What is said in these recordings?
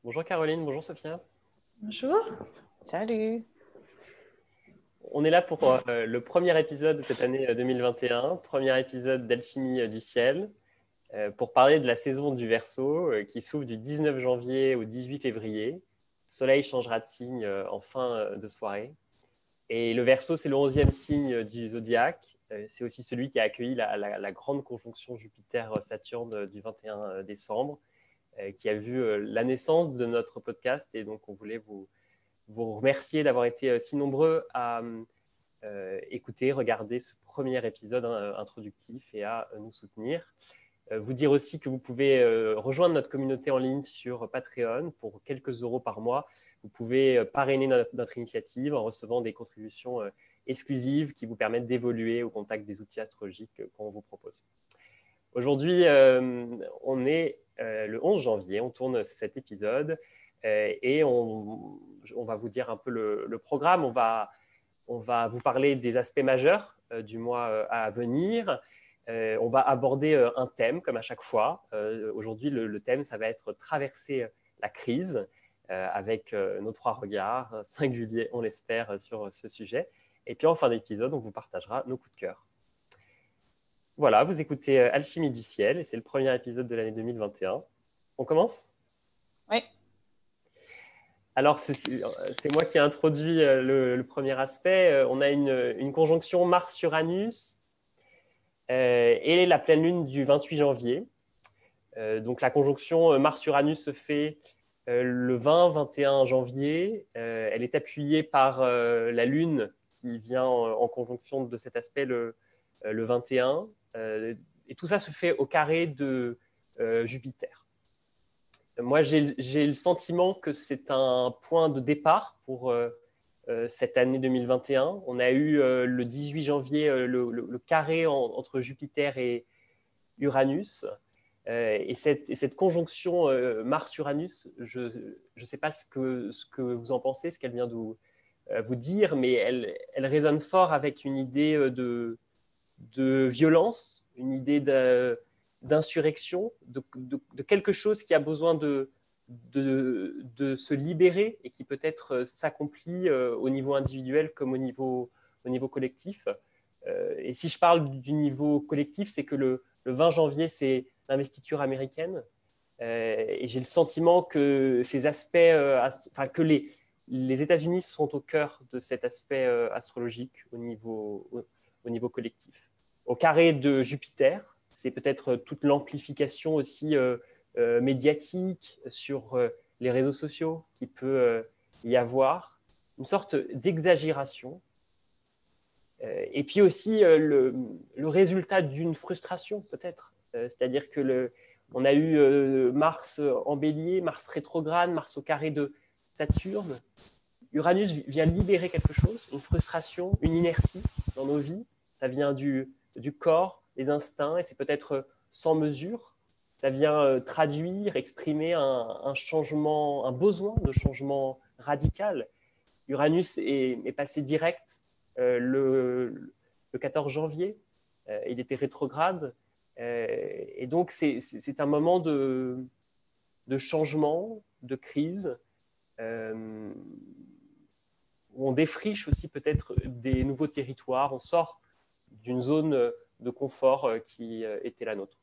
Bonjour Caroline, bonjour Sophia. Bonjour. Salut. On est là pour le premier épisode de cette année 2021, premier épisode d'Alchimie du ciel, pour parler de la saison du Verseau qui s'ouvre du 19 janvier au 18 février. Soleil changera de signe en fin de soirée. Et le Verseau, c'est le 11e signe du zodiaque. C'est aussi celui qui a accueilli la grande conjonction Jupiter-Saturne du 21 décembre, qui a vu la naissance de notre podcast. Et donc, on voulait vous remercier d'avoir été si nombreux à écouter, regarder ce premier épisode introductif et à nous soutenir. Vous dire aussi que vous pouvez rejoindre notre communauté en ligne sur Patreon pour quelques euros par mois. Vous pouvez parrainer notre initiative en recevant des contributions exclusives qui vous permettent d'évoluer au contact des outils astrologiques qu'on vous propose. Aujourd'hui, on est le 11 janvier, on tourne cet épisode et on va vous dire un peu le programme. On va vous parler des aspects majeurs du mois à venir. On va aborder un thème, comme à chaque fois. Aujourd'hui, le thème, ça va être traverser la crise avec nos 3 regards singuliers, on l'espère, sur ce sujet. Et puis, en fin d'épisode, on vous partagera nos coups de cœur. Voilà, vous écoutez Alchimie du ciel et c'est le premier épisode de l'année 2021. On commence ? Oui. Alors, c'est moi qui ai introduit le premier aspect. On a une conjonction Mars-Uranus et la pleine lune du 28 janvier. Donc, la conjonction Mars-Uranus se fait le 20-21 janvier. Elle est appuyée par la lune qui vient en conjonction de cet aspect le 21. Et tout ça se fait au carré de Jupiter. Moi, j'ai le sentiment que c'est un point de départ pour cette année 2021. On a eu le 18 janvier le carré entre Jupiter et Uranus. Et cette conjonction Mars-Uranus, je ne sais pas ce que vous en pensez, ce qu'elle vient de vous dire, mais elle résonne fort avec une idée de violence, une idée d'insurrection, de quelque chose qui a besoin de se libérer et qui peut-être s'accomplit au niveau individuel comme au niveau collectif. Et si je parle du niveau collectif, c'est que le 20 janvier, c'est l'investiture américaine. Et j'ai le sentiment que ces aspects, que les États-Unis sont au cœur de cet aspect astrologique au niveau collectif. Au carré de Jupiter, c'est peut-être toute l'amplification aussi médiatique sur les réseaux sociaux qui peut y avoir, une sorte d'exagération. Et puis aussi le résultat d'une frustration peut-être. C'est-à-dire que on a eu Mars en bélier, Mars rétrograde, Mars au carré de Saturne. Uranus vient libérer quelque chose, une frustration, une inertie dans nos vies. Ça vient du corps, des instincts, et c'est peut-être sans mesure. Ça vient traduire, exprimer un changement, un besoin de changement radical. Uranus est passé direct le 14 janvier. Il était rétrograde. Et donc, c'est un moment de changement, de crise, où on défriche aussi peut-être des nouveaux territoires. On sort d'une zone de confort qui était la nôtre.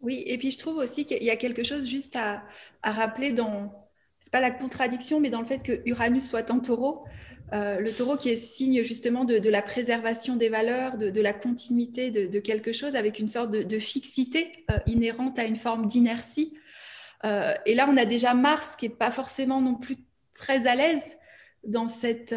Oui, et puis je trouve aussi qu'il y a quelque chose juste à rappeler c'est pas la contradiction, mais dans le fait que Uranus soit en taureau, le taureau qui est signe justement de la préservation des valeurs, de la continuité de quelque chose avec une sorte de fixité inhérente à une forme d'inertie. Et là, on a déjà Mars qui n'est pas forcément non plus très à l'aise dans cette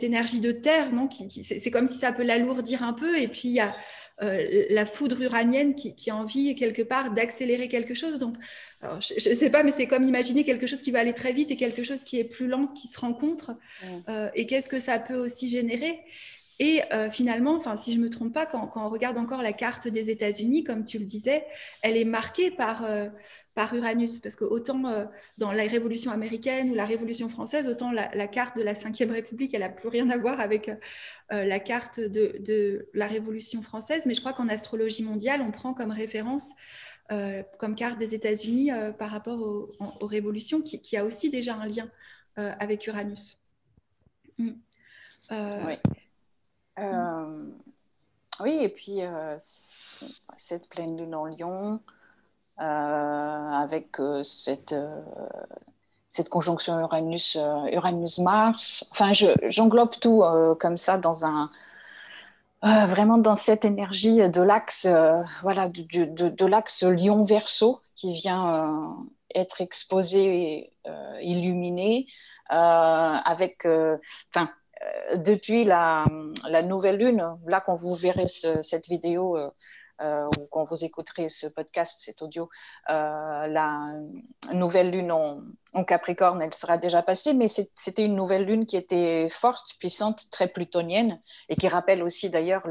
énergie de terre, non c'est comme si ça peut l'alourdir un peu. Et puis, il y a la foudre uranienne qui a envie, quelque part, d'accélérer quelque chose. Donc, alors, je ne sais pas, mais c'est comme imaginer quelque chose qui va aller très vite et quelque chose qui est plus lent, qui se rencontre. Et qu'est-ce que ça peut aussi générer ? Et finalement, si je ne me trompe pas, quand on regarde encore la carte des États-Unis, comme tu le disais, elle est marquée par Uranus. Parce que autant dans la Révolution américaine ou la Révolution française, autant la carte de la Ve République, elle n'a plus rien à voir avec la carte de la Révolution française. Mais je crois qu'en astrologie mondiale, on prend comme référence, comme carte des États-Unis par rapport aux révolutions, qui a aussi déjà un lien avec Uranus. Oui. Oui, et puis cette pleine lune en Lion, avec cette conjonction Uranus-Mars, enfin, j'englobe tout comme ça vraiment dans cette énergie de l'axe voilà, de l'axe Lion-Verseau qui vient être exposé, illuminé, avec, depuis la nouvelle lune, là quand vous verrez cette vidéo ou quand vous écouterez ce podcast, cet audio, la nouvelle lune en Capricorne, elle sera déjà passée, mais c'était une nouvelle lune qui était forte, puissante, très plutonienne, et qui rappelle aussi d'ailleurs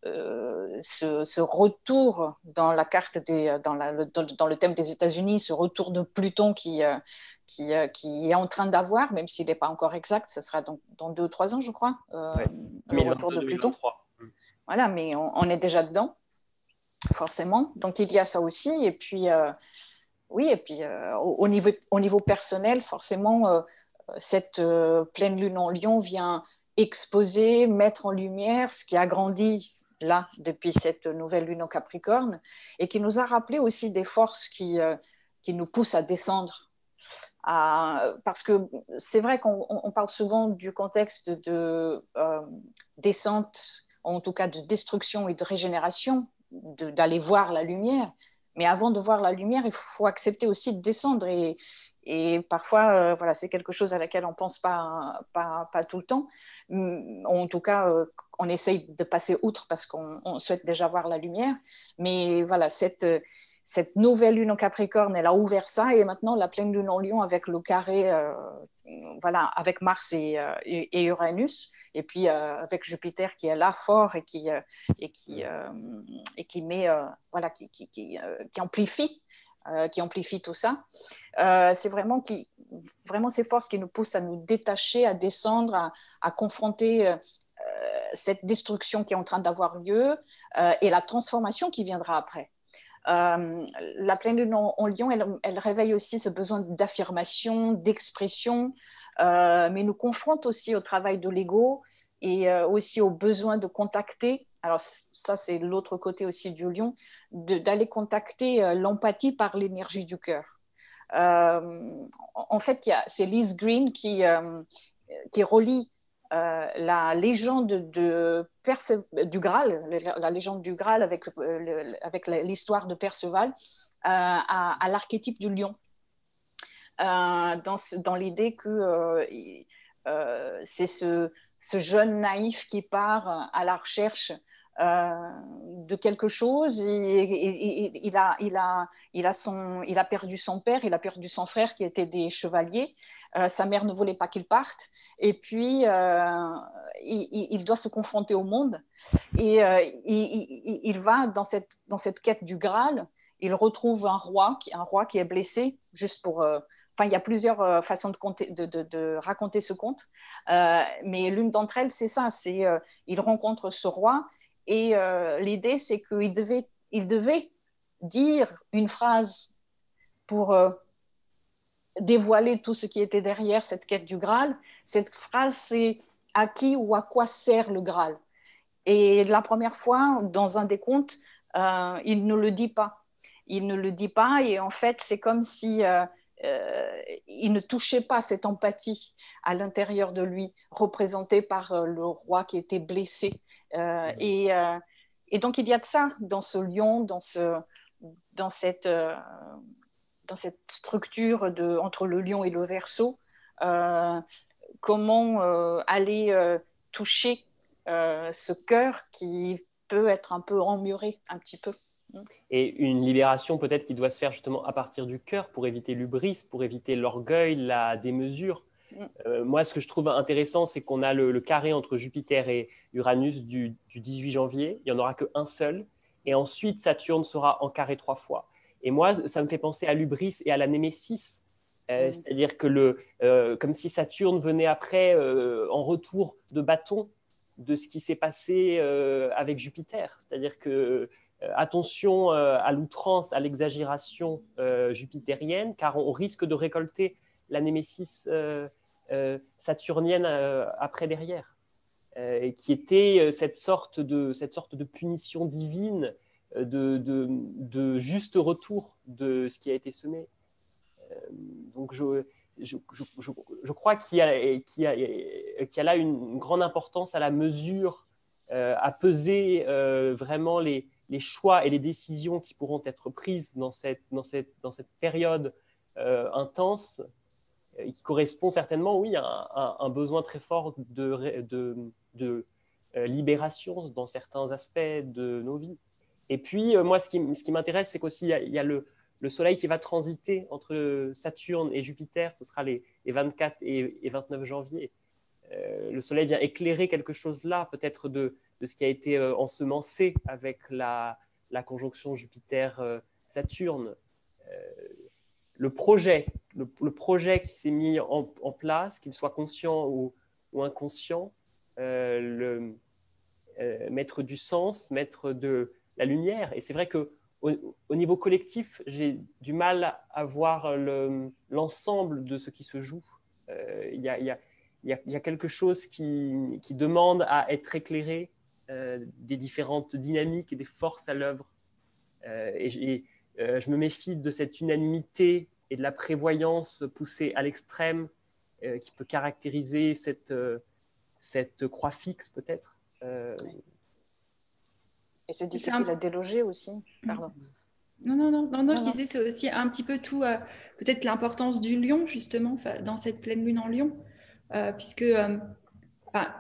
ce retour dans la carte dans le thème des États-Unis, ce retour de Pluton qui est en train d'avoir, même s'il n'est pas encore exact, ce sera dans 2 ou 3 ans, je crois, le retour de Pluton. 2023. Voilà, mais on est déjà dedans, forcément. Donc il y a ça aussi. Et puis, oui, et puis au niveau personnel, forcément, cette pleine lune en Lion vient exposer, mettre en lumière ce qui a grandi là depuis cette nouvelle lune en Capricorne et qui nous a rappelé aussi des forces qui nous poussent à descendre. Parce que c'est vrai qu'on parle souvent du contexte de descente, en tout cas de destruction et de régénération, d'aller voir la lumière. Mais avant de voir la lumière, il faut accepter aussi de descendre. Et parfois, voilà, c'est quelque chose à laquelle on ne pense pas tout le temps. En tout cas, on essaye de passer outre parce qu'on souhaite déjà voir la lumière. Mais voilà, cette nouvelle lune en Capricorne, elle a ouvert ça, et maintenant la pleine lune en Lion avec le carré, voilà, avec Mars et Uranus, et puis avec Jupiter qui est là fort et qui met, voilà, qui amplifie tout ça. C'est vraiment ces forces qui nous poussent à nous détacher, à descendre, à confronter cette destruction qui est en train d'avoir lieu et la transformation qui viendra après. La pleine lune en Lion, elle réveille aussi ce besoin d'affirmation, d'expression, mais nous confronte aussi au travail de l'ego et aussi au besoin de contacter. Alors ça, c'est l'autre côté aussi du Lion, d'aller contacter l'empathie par l'énergie du cœur. En fait, c'est Liz Green qui relie la légende du Graal, la légende du Graal avec l'histoire de Perceval à l'archétype du lion. Dans l'idée que c'est ce jeune naïf qui part à la recherche de quelque chose. Il a perdu son père, il a perdu son frère qui étaient des chevaliers. Sa mère ne voulait pas qu'il parte. Et puis, il doit se confronter au monde. Et il va dans cette quête du Graal. Il retrouve un roi qui est blessé, juste pour... Enfin, il y a plusieurs façons de raconter ce conte. Mais l'une d'entre elles, c'est ça. Il rencontre ce roi. Et l'idée, c'est qu'il devait dire une phrase pour dévoiler tout ce qui était derrière cette quête du Graal. Cette phrase, c'est « à qui ou à quoi sert le Graal ?» Et la première fois, dans un des contes, il ne le dit pas. Il ne le dit pas, et en fait, c'est comme si il ne touchait pas cette empathie à l'intérieur de lui, représentée par le roi qui était blessé. Et donc, il y a de ça dans ce lion, dans cette structure entre le lion et le verseau. Comment aller toucher ce cœur qui peut être un peu emmuré, un petit peu. Et une libération peut-être qui doit se faire justement à partir du cœur pour éviter l'hubris, pour éviter l'orgueil, la démesure. Moi, ce que je trouve intéressant, c'est qu'on a le carré entre Jupiter et Uranus du 18 janvier. Il n'y en aura qu'un seul. Et ensuite, Saturne sera en carré 3 fois. Et moi, ça me fait penser à l'Hubris et à la Némésis. C'est-à-dire que comme si Saturne venait après en retour de bâton de ce qui s'est passé avec Jupiter. C'est-à-dire que attention à l'outrance, à l'exagération jupitérienne, car on risque de récolter la Némésis saturnienne après derrière, qui était cette sorte de punition divine, de juste retour de ce qui a été semé. Donc je crois qu'il y a là une grande importance à la mesure, à peser vraiment les choix et les décisions qui pourront être prises dans cette période intense, qui correspond certainement, oui, à un besoin très fort de libération dans certains aspects de nos vies. Et puis, moi, ce qui m'intéresse, c'est qu'aussi, il y a le Soleil qui va transiter entre Saturne et Jupiter. Ce sera les 24 et 29 janvier. Le Soleil vient éclairer quelque chose là, peut-être de ce qui a été ensemencé avec la conjonction Jupiter-Saturne. Le projet qui s'est mis en place, qu'il soit conscient ou inconscient, mettre du sens, mettre de la lumière. Et c'est vrai qu'au niveau collectif, j'ai du mal à voir l'ensemble de ce qui se joue. Il y a quelque chose qui demande à être éclairé, des différentes dynamiques et des forces à l'œuvre. Je me méfie de cette unanimité et de la prévoyance poussée à l'extrême qui peut caractériser cette croix fixe peut-être. Et c'est difficile à déloger aussi. Pardon. Non, je disais, c'est aussi un petit peu tout, peut-être l'importance du lion, justement, dans cette pleine lune en lion, puisque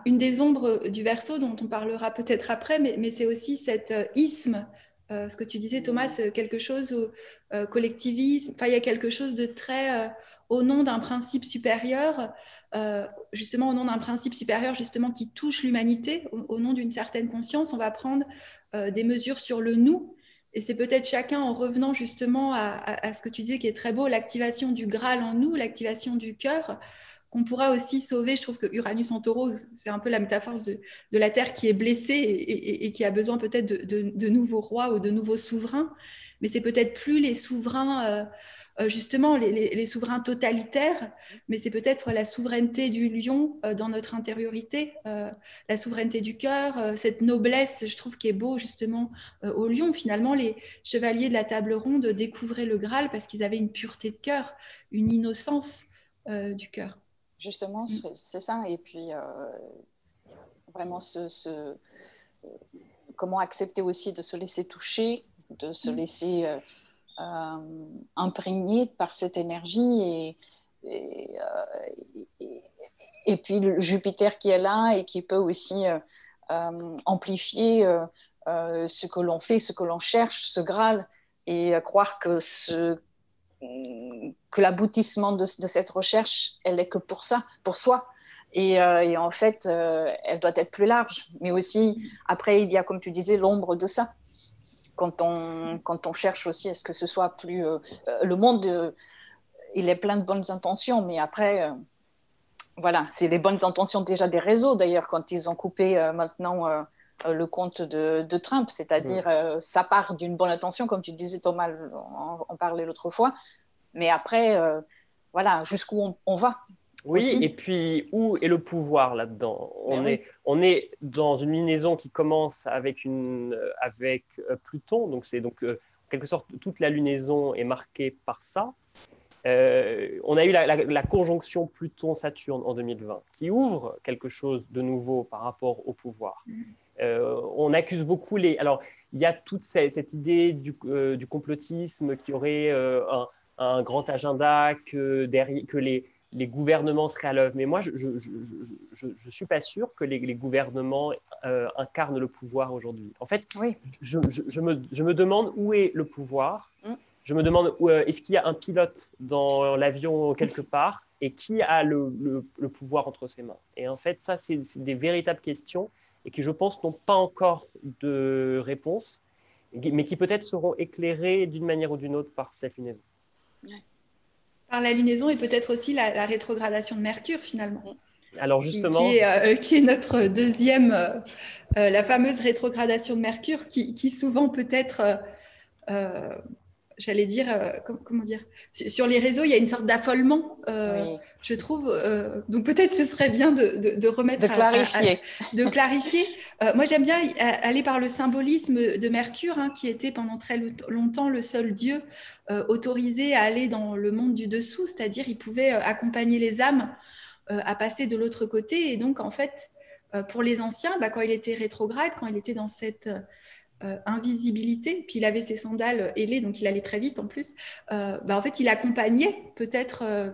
une des ombres du Verseau, dont on parlera peut-être après, mais c'est aussi cet isthme, ce que tu disais, Thomas, quelque chose collectivisme, il y a quelque chose de très au nom d'un principe supérieur, justement au nom d'un principe supérieur justement qui touche l'humanité, au nom d'une certaine conscience, on va prendre des mesures sur le nous. Et c'est peut-être chacun en revenant justement à ce que tu disais qui est très beau, l'activation du Graal en nous, l'activation du cœur, qu'on pourra aussi sauver. Je trouve que Uranus en taureau, c'est un peu la métaphore de la Terre qui est blessée et qui a besoin peut-être de nouveaux rois ou de nouveaux souverains. Mais c'est peut-être plus les souverains, justement, les souverains totalitaires, mais c'est peut-être la souveraineté du lion dans notre intériorité, la souveraineté du cœur, cette noblesse, je trouve, qui est beau justement au lion. Finalement, les chevaliers de la table ronde découvraient le Graal parce qu'ils avaient une pureté de cœur, une innocence du cœur. Justement, c'est ça. Et puis, vraiment, comment accepter aussi de se laisser toucher, de se laisser imprégné par cette énergie et puis le Jupiter qui est là et qui peut aussi amplifier ce que l'on fait, ce que l'on cherche, ce Graal, et croire que l'aboutissement de cette recherche, elle est que pour ça, pour soi. Et en fait, elle doit être plus large. Mais aussi, après, il y a, comme tu disais, l'ombre de ça. Quand on cherche aussi à ce que ce soit plus... le monde, il est plein de bonnes intentions, mais après, voilà, c'est les bonnes intentions déjà des réseaux, d'ailleurs, quand ils ont coupé maintenant le compte de Trump, c'est-à-dire ça part d'une bonne intention, comme tu disais, Thomas, on parlait l'autre fois, mais après, voilà, jusqu'où on va. Oui, aussi. Et puis où est le pouvoir là-dedans? On est dans une lunaison qui commence avec Pluton, donc c'est en quelque sorte toute la lunaison est marquée par ça. On a eu la conjonction Pluton-Saturne en 2020 qui ouvre quelque chose de nouveau par rapport au pouvoir. On accuse beaucoup alors il y a toute cette idée du complotisme qui aurait un grand agenda, que les gouvernements seraient à l'œuvre. Mais moi, je ne suis pas sûr que les gouvernements incarnent le pouvoir aujourd'hui. En fait, oui. je me demande où est le pouvoir je me demande est-ce qu'il y a un pilote dans l'avion quelque part et qui a le pouvoir entre ses mains. Et en fait, ça, c'est des véritables questions et qui, je pense, n'ont pas encore de réponse, mais qui peut-être seront éclairées d'une manière ou d'une autre par cette lunaison. Par la lunaison et peut-être aussi la rétrogradation de Mercure, finalement. Alors justement, qui est notre deuxième, la fameuse rétrogradation de Mercure, qui souvent peut être, j'allais dire, comment dire, sur les réseaux, il y a une sorte d'affolement, Oui. je trouve. Donc peut-être ce serait bien de remettre, de clarifier. de clarifier. Moi, j'aime bien aller par le symbolisme de Mercure, hein, qui était pendant très longtemps le seul dieu autorisé à aller dans le monde du dessous, c'est-à-dire il pouvait accompagner les âmes à passer de l'autre côté. Et donc, en fait, pour les anciens, quand il était rétrograde, quand il était dans cette invisibilité, puis il avait ses sandales ailées, donc il allait très vite en plus, en fait, il accompagnait peut-être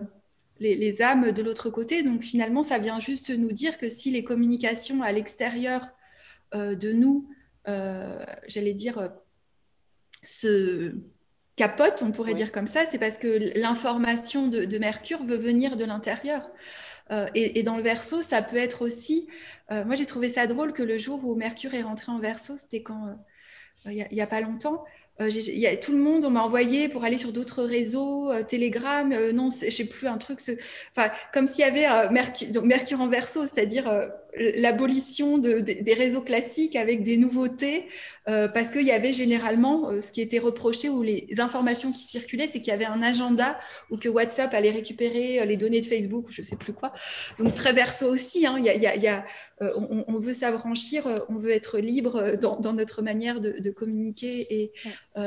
les âmes de l'autre côté. Donc, finalement, ça vient juste nous dire que si les communications à l'extérieur de nous, j'allais dire, se capotent, on pourrait dire comme ça, c'est parce que l'information de Mercure veut venir de l'intérieur. Et dans le Verseau, ça peut être aussi... moi, j'ai trouvé ça drôle que le jour où Mercure est rentré en Verseau, c'était quand... il n'y a pas longtemps. Tout le monde, on m'a envoyé pour aller sur d'autres réseaux, Telegram, non, je ne sais plus, un truc... comme s'il y avait Mercure en Verseau, c'est-à-dire l'abolition des réseaux classiques avec des nouveautés, parce qu'il y avait généralement, ce qui était reproché ou les informations qui circulaient, c'est qu'il y avait un agenda ou que WhatsApp allait récupérer les données de Facebook ou je ne sais plus quoi. Donc très Verseau aussi, hein, on veut s'affranchir, on veut être libre dans notre manière de communiquer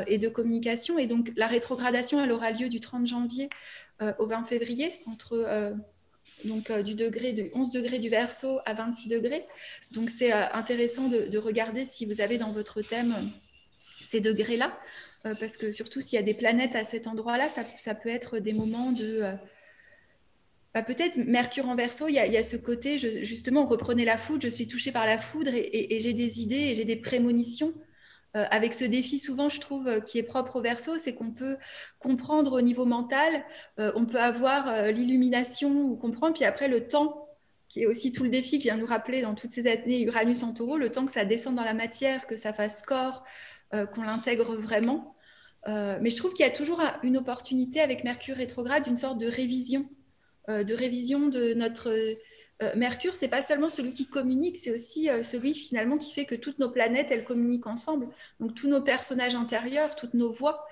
et de communication. Et donc la rétrogradation, elle aura lieu du 30 janvier au 20 février, entre... du 11 degrés du Verseau à 26 degrés. Donc, c'est intéressant de regarder si vous avez dans votre thème ces degrés-là, parce que surtout s'il y a des planètes à cet endroit-là, ça peut être des moments de... peut-être Mercure en Verseau, il y a ce côté, justement, reprenez la foudre, je suis touchée par la foudre et j'ai des idées et j'ai des prémonitions. Avec ce défi, souvent, je trouve, qui est propre au Verseau, c'est qu'on peut comprendre au niveau mental, on peut avoir l'illumination ou comprendre, puis après le temps, qui est aussi tout le défi qui vient nous rappeler dans toutes ces années Uranus en Taureau, le temps que ça descende dans la matière, que ça fasse corps, qu'on l'intègre vraiment. Mais je trouve qu'il y a toujours une opportunité avec Mercure rétrograde, une sorte de révision de notre... Mercure, c'est pas seulement celui qui communique, c'est aussi celui finalement qui fait que toutes nos planètes, elles communiquent ensemble. Donc tous nos personnages intérieurs, toutes nos voix.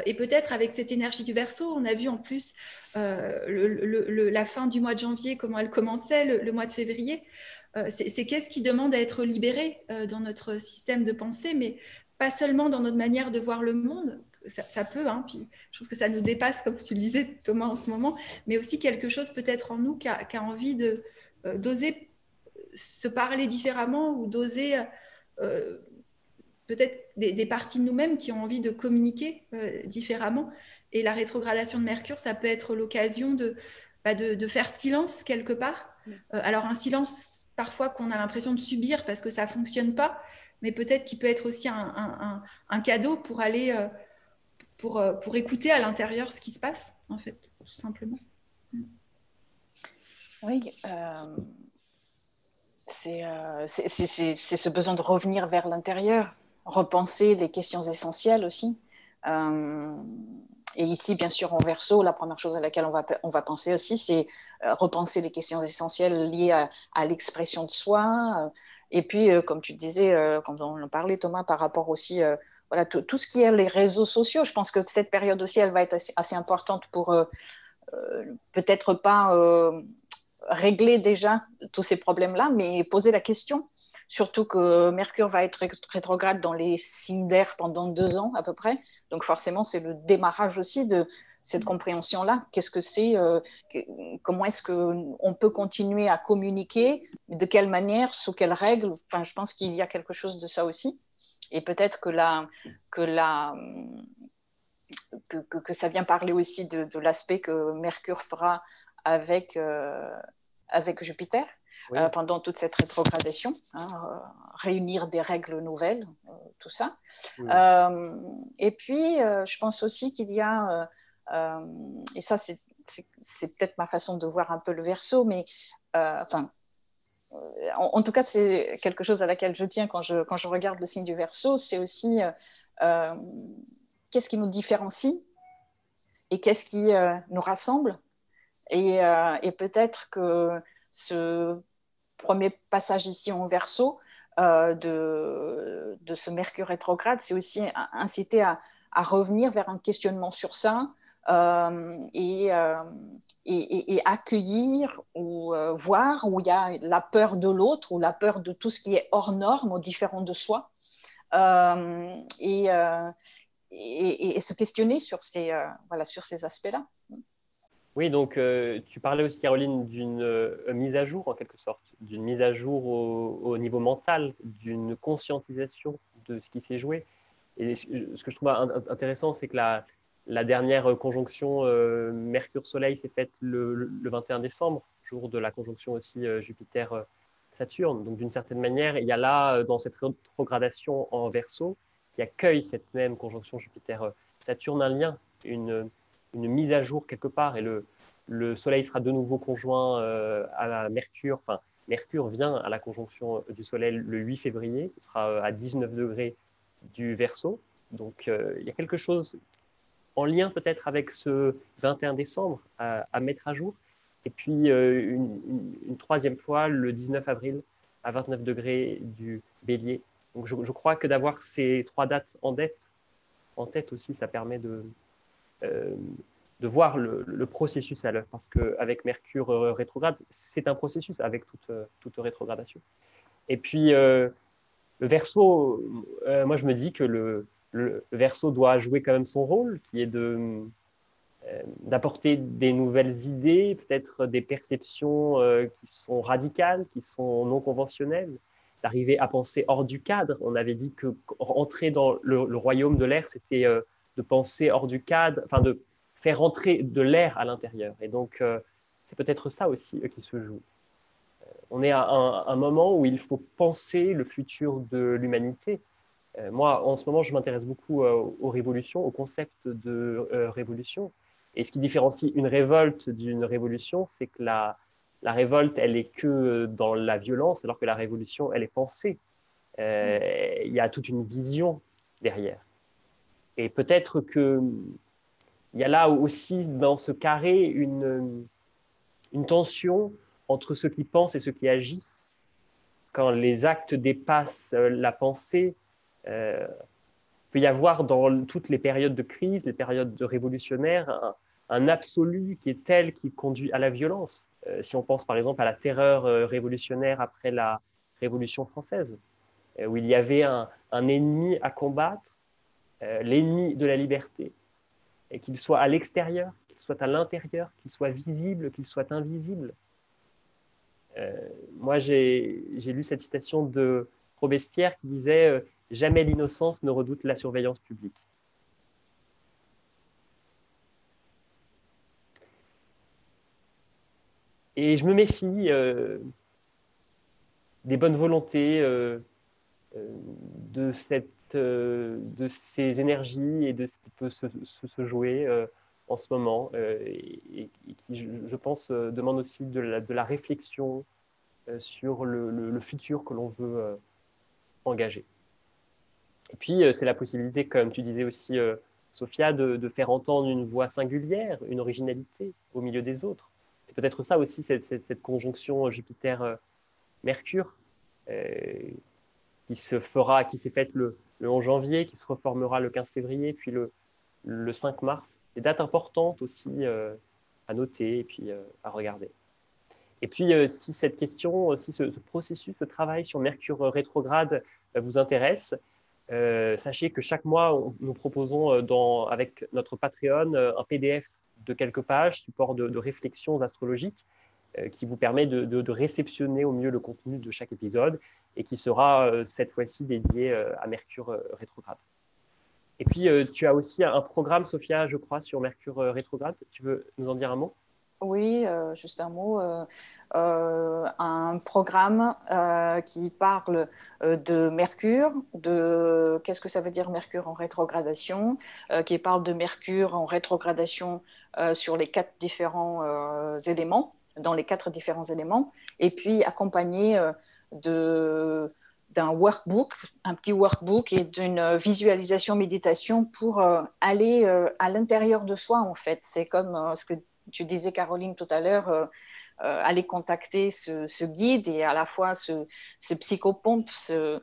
Et peut-être avec cette énergie du Verseau, on a vu en plus la fin du mois de janvier, comment elle commençait, le mois de février. C'est qu'est-ce qui demande à être libéré dans notre système de pensée, mais pas seulement dans notre manière de voir le monde. Ça peut, hein, puis je trouve que ça nous dépasse, comme tu le disais, Thomas, en ce moment, mais aussi quelque chose peut-être en nous qui a envie d'oser se parler différemment ou d'oser peut-être des parties de nous-mêmes qui ont envie de communiquer différemment. Et la rétrogradation de Mercure, ça peut être l'occasion de faire silence quelque part. Alors un silence parfois qu'on a l'impression de subir parce que ça ne fonctionne pas, mais peut-être qu'il peut être aussi un cadeau pour aller... pour écouter à l'intérieur ce qui se passe, en fait, tout simplement. Oui, c'est ce besoin de revenir vers l'intérieur, repenser les questions essentielles aussi. Et ici, bien sûr, en Verseau, la première chose à laquelle on va penser aussi, c'est repenser les questions essentielles liées à l'expression de soi. Et puis, comme tu disais, quand on en parlait, Thomas, par rapport aussi voilà, tout ce qui est les réseaux sociaux, je pense que cette période aussi, elle va être assez importante pour peut-être pas régler déjà tous ces problèmes-là, mais poser la question. Surtout que Mercure va être rétrograde dans les signes d'air pendant 2 ans à peu près. Donc forcément, c'est le démarrage aussi de cette compréhension-là. Qu'est-ce que c'est comment est-ce qu'on peut continuer à communiquer? De quelle manière? Sous quelles règles? Enfin, je pense qu'il y a quelque chose de ça aussi. Et peut-être que ça vient parler aussi de l'aspect que Mercure fera avec Jupiter. Oui. Pendant toute cette rétrogradation, réunir des règles nouvelles, tout ça. Et puis, je pense aussi qu'il y a, et ça c'est peut-être ma façon de voir un peu le Verseau, mais en tout cas, c'est quelque chose à laquelle je tiens quand je regarde le signe du Verseau, c'est aussi qu'est-ce qui nous différencie et qu'est-ce qui nous rassemble. Et peut-être que ce premier passage ici en Verseau de ce Mercure rétrograde, c'est aussi inciter à revenir vers un questionnement sur ça et accueillir ou voir où il y a la peur de l'autre ou la peur de tout ce qui est hors norme ou différent de soi et se questionner sur ces aspects-là. Oui, donc tu parlais aussi, Caroline, d'une mise à jour en quelque sorte, d'une mise à jour au niveau mental, d'une conscientisation de ce qui s'est joué. Et ce que je trouve intéressant, c'est que la dernière conjonction Mercure-Soleil s'est faite le 21 décembre, jour de la conjonction aussi Jupiter-Saturne. Donc d'une certaine manière, il y a là, dans cette rétrogradation en Verseau, qui accueille cette même conjonction Jupiter-Saturne, un lien, une mise à jour quelque part, et le Soleil sera de nouveau conjoint à Mercure. Enfin, Mercure vient à la conjonction du Soleil le 8 février, ce sera à 19 degrés du Verseau. Donc, il y a quelque chose en lien peut-être avec ce 21 décembre à mettre à jour. Et puis, une troisième fois, le 19 avril, à 29 degrés du Bélier. Donc, je crois que d'avoir ces trois dates en tête aussi, ça permet de voir le processus à l'œuvre, parce qu'avec Mercure rétrograde, c'est un processus avec toute rétrogradation. Et puis, le Verseau, moi je me dis que le Verseau doit jouer quand même son rôle, qui est d'apporter des nouvelles idées, peut-être des perceptions qui sont radicales, qui sont non conventionnelles, d'arriver à penser hors du cadre. On avait dit que rentrer dans le royaume de l'air, c'était de penser hors du cadre, enfin de faire rentrer de l'air à l'intérieur. Et donc, c'est peut-être ça aussi qui se joue. On est à un moment où il faut penser le futur de l'humanité. Moi, en ce moment, je m'intéresse beaucoup aux révolutions, au concept de révolution. Et ce qui différencie une révolte d'une révolution, c'est que la révolte, elle est que dans la violence, alors que la révolution, elle est pensée. Il y a toute une vision derrière. Et peut-être qu'il y a là aussi, dans ce carré, une tension entre ceux qui pensent et ceux qui agissent. Quand les actes dépassent la pensée, il peut y avoir dans toutes les périodes de crise, les périodes de révolutionnaires, un absolu qui est tel qui conduit à la violence. Si on pense par exemple à la terreur révolutionnaire après la Révolution française, où il y avait un ennemi à combattre, l'ennemi de la liberté, et qu'il soit à l'extérieur, qu'il soit à l'intérieur, qu'il soit visible, qu'il soit invisible. Moi, j'ai lu cette citation de Robespierre qui disait « Jamais l'innocence ne redoute la surveillance publique ». Et je me méfie des bonnes volontés, de ces énergies et de ce qui peut se jouer en ce moment, et qui, je pense, demande aussi de la réflexion sur le futur que l'on veut engager. Et puis, c'est la possibilité, comme tu disais aussi, Sophia, de faire entendre une voix singulière, une originalité au milieu des autres. C'est peut-être ça aussi, cette conjonction Jupiter-Mercure, qui s'est faite le 11 janvier, qui se reformera le 15 février, puis le 5 mars. Des dates importantes aussi à noter et puis à regarder. Et puis, si cette question, si ce processus de travail sur Mercure rétrograde vous intéresse, sachez que chaque mois, nous proposons avec notre Patreon un PDF de quelques pages, support de réflexions astrologiques, qui vous permet de réceptionner au mieux le contenu de chaque épisode et qui sera cette fois-ci dédié à Mercure rétrograde. Et puis, tu as aussi un programme, Sophia, je crois, sur Mercure rétrograde. Tu veux nous en dire un mot ? Oui, juste un mot. Un programme qui parle de Mercure, de qu'est-ce que ça veut dire Mercure en rétrogradation, qui parle de Mercure en rétrogradation sur les 4 différents éléments, dans les 4 différents éléments, et puis accompagné d'un workbook, un petit workbook et d'une visualisation méditation pour aller à l'intérieur de soi en fait. C'est comme ce que tu disais Caroline tout à l'heure, aller contacter ce guide et à la fois ce psychopompe, ce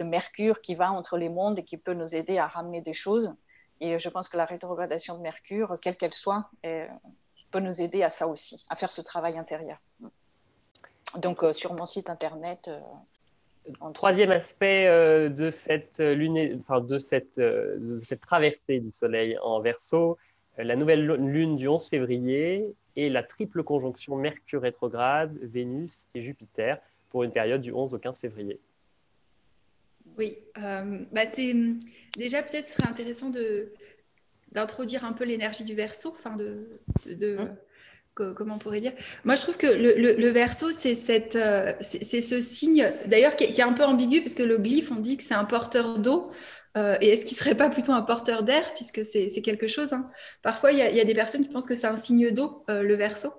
mercure qui va entre les mondes et qui peut nous aider à ramener des choses. Et je pense que la rétrogradation de Mercure, quelle qu'elle soit, peut nous aider à ça aussi, à faire ce travail intérieur. Donc sur mon site internet. Troisième aspect de cette lune, enfin de cette traversée du Soleil en Verseau, la nouvelle lune du 11 février et la triple conjonction Mercure rétrograde, Vénus et Jupiter pour une période du 11 au 15 février. Oui, c'est déjà peut-être ce serait intéressant d'introduire un peu l'énergie du Verseau, enfin comment on pourrait dire. Moi, je trouve que le Verseau, c'est ce signe, d'ailleurs, qui est un peu ambigu, parce que le glyphe, on dit que c'est un porteur d'eau. Et est-ce qu'il ne serait pas plutôt un porteur d'air, puisque c'est quelque chose, hein. Parfois, il y a des personnes qui pensent que c'est un signe d'eau, le Verseau,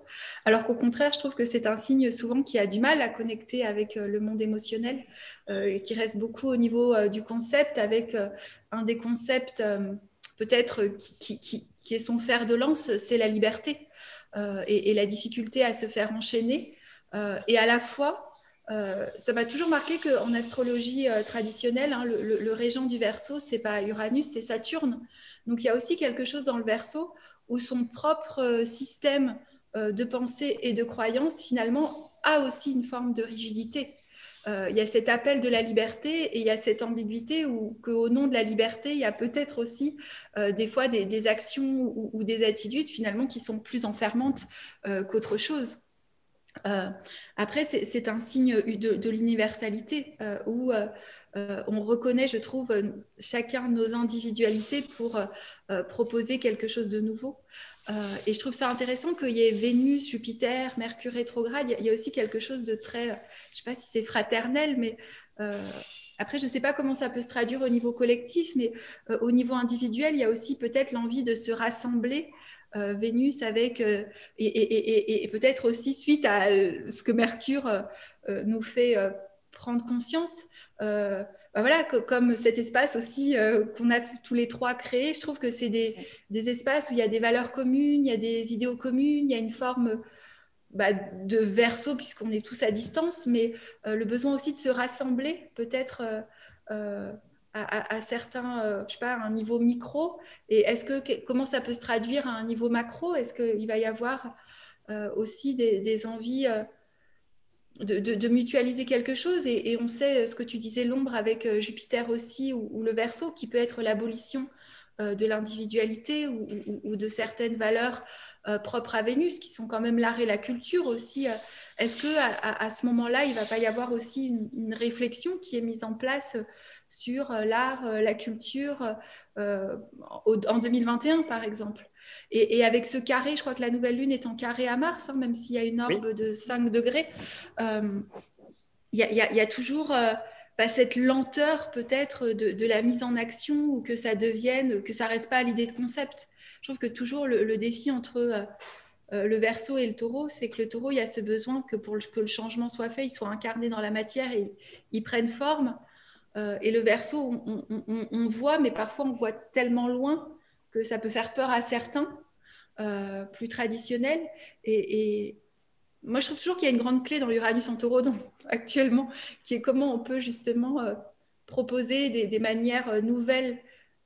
alors qu'au contraire, je trouve que c'est un signe souvent qui a du mal à connecter avec le monde émotionnel, qui reste beaucoup au niveau du concept, avec un des concepts peut-être qui est son fer de lance, c'est la liberté. Et la difficulté à se faire enchaîner. Et à la fois, ça m'a toujours marqué qu'en astrologie traditionnelle, hein, le régent du Verseau, c'est pas Uranus, c'est Saturne. Donc il y a aussi quelque chose dans le Verseau où son propre système de pensée et de croyance, finalement, a aussi une forme de rigidité. Il y a cet appel de la liberté et il y a cette ambiguïté où qu'au nom de la liberté, il y a peut-être aussi des fois des actions ou des attitudes finalement qui sont plus enfermantes qu'autre chose. Après, c'est un signe de l'universalité où on reconnaît, je trouve, chacun nos individualités pour proposer quelque chose de nouveau. Et je trouve ça intéressant qu'il y ait Vénus, Jupiter, Mercure rétrograde. Il y a aussi quelque chose de très, je ne sais pas si c'est fraternel, mais après, je ne sais pas comment ça peut se traduire au niveau collectif, mais au niveau individuel, il y a aussi peut-être l'envie de se rassembler. Vénus avec et peut-être aussi suite à ce que Mercure nous fait prendre conscience. Voilà, comme cet espace aussi qu'on a tous les trois créé, je trouve que c'est des espaces où il y a des valeurs communes, il y a des idéaux communes, il y a une forme de Verseau puisqu'on est tous à distance, mais le besoin aussi de se rassembler peut-être à certains, je sais pas, à un niveau micro. Et comment ça peut se traduire à un niveau macro? Est-ce qu'il va y avoir aussi des envies de mutualiser quelque chose et on sait ce que tu disais, l'ombre avec Jupiter aussi ou le Verseau, qui peut être l'abolition de l'individualité ou de certaines valeurs propres à Vénus, qui sont quand même l'art et la culture aussi. Est-ce qu'à ce moment-là, il ne va pas y avoir aussi une réflexion qui est mise en place sur l'art, la culture en 2021, par exemple? Et avec ce carré, je crois que la nouvelle lune est en carré à Mars, hein, même s'il y a une orbe de 5 degrés. Il y a toujours cette lenteur peut-être de la mise en action ou que ça devienne, que ça reste pas à l'idée de concept. Je trouve que toujours le défi entre le Verseau et le Taureau, c'est que le Taureau, il y a ce besoin que pour que le changement soit fait, il soit incarné dans la matière et il prenne forme. Et le Verseau, on voit, mais parfois on voit tellement loin que ça peut faire peur à certains, plus traditionnels. Et moi, je trouve toujours qu'il y a une grande clé dans Uranus en Taureau actuellement, qui est comment on peut justement proposer des manières nouvelles,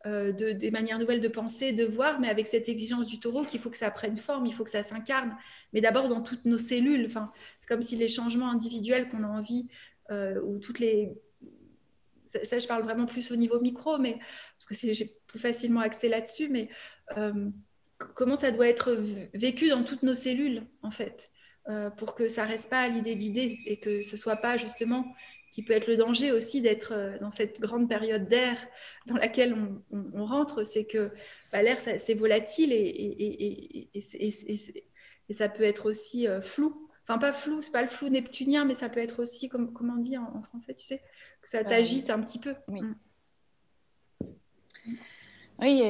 des manières nouvelles de penser, de voir, mais avec cette exigence du Taureau qu'il faut que ça prenne forme, il faut que ça s'incarne, mais d'abord dans toutes nos cellules. Enfin, c'est comme si les changements individuels qu'on a envie, ou toutes les ça, je parle vraiment plus au niveau micro, mais parce que j'ai plus facilement accès là-dessus, mais comment ça doit être vécu dans toutes nos cellules, en fait, pour que ça reste pas à l'idée d'idée et que ce soit pas justement qui peut être le danger aussi d'être dans cette grande période d'air dans laquelle on rentre, c'est que l'air, c'est volatile et ça peut être aussi flou. Enfin, pas flou, c'est pas le flou neptunien, mais ça peut être aussi, comment on dit en français, tu sais, que ça t'agite un petit peu. Oui. Oui,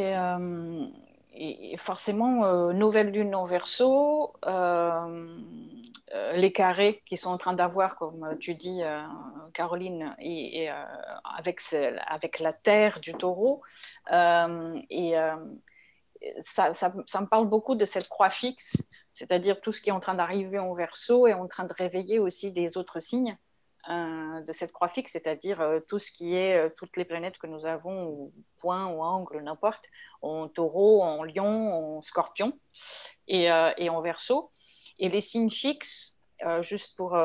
et forcément, nouvelle lune en Verseau, les carrés qui sont en train d'avoir, comme tu dis, Caroline, avec la terre du taureau. Ça me parle beaucoup de cette croix fixe, c'est-à-dire tout ce qui est en train d'arriver en Verseau est en train de réveiller aussi les autres signes de cette croix fixe, c'est-à-dire tout ce qui est toutes les planètes que nous avons, ou point, ou angle, n'importe, en taureau, en lion, en scorpion et en Verseau. Et les signes fixes, juste pour